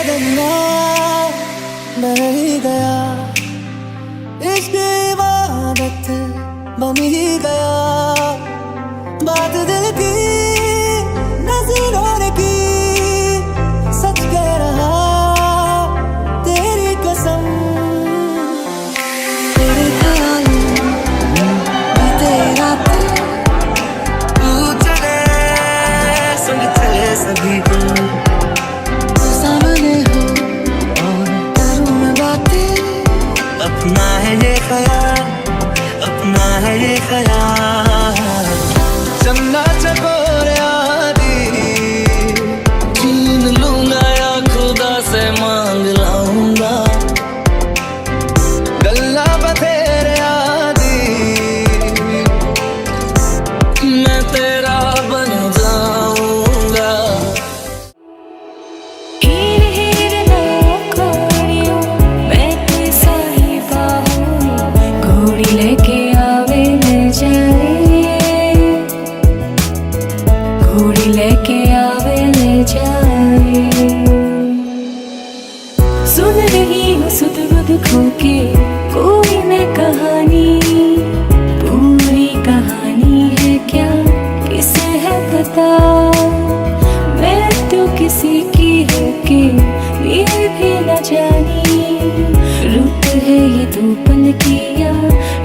बदलना बन ही गया, इश्क इबादत बन ही गया। बात दिल की नजरों ने की, सच कह रहा तेरी कसम। तेरे ख्यालों बीते रातें, तू चले सुन चले सभी को, सामने हो और करूं मैं बातें। अपना है ये ख्याल, अपना है ये ख्याल। चन्ना चकोर आदि छीन लूंगा या खुदा से मांग लाऊंगा। गल्ला बतेरे आदि मैं तेरा बन जाऊंगा। हीर हीर ना खोड़ियो मैं कोई साहिबा हूँ, घोड़ी लेके आवे ले जाए, घोड़ी लेके आवे ले जाए। सुन रही हूँ सुध बुध खो के कोई मैं कहानी, पूरी कहानी है क्या किसे है पता। मैं तो किसी की होके ये भी न जानी, रुत है ये दो पल की या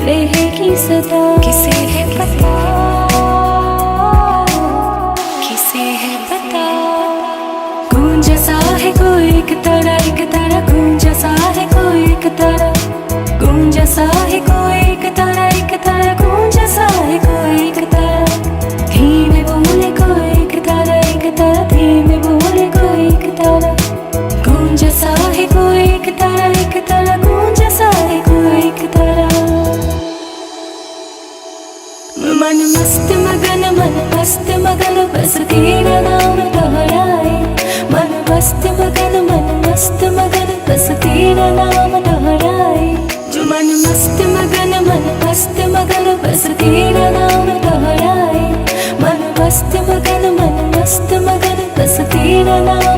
रहेगी सदा। किसे है पता, किसे है पता। गूंजा सा है कोई एक तारा, एक तारा गूंजा सा है कोई एक तारा, गूंजा सा है कोई एक तारा, एक तारा गूंजा सा है कोई एक तारा। धीमे बोले कोई एक तारा, एक तारा धीमे बोले कोई एक तारा। गूंजा सा है कोई एक तारा, एक तारा गूंजा सा है कोई एक तारा। मन मस्त मगन बस तेरा नाम दोहराए। मन मस्त मगन बस तेरा नाम दोहराए। जो मन मस्त मगन बस तेरा नाम दोहराए। मन मस्त मगन बस तेरा नाम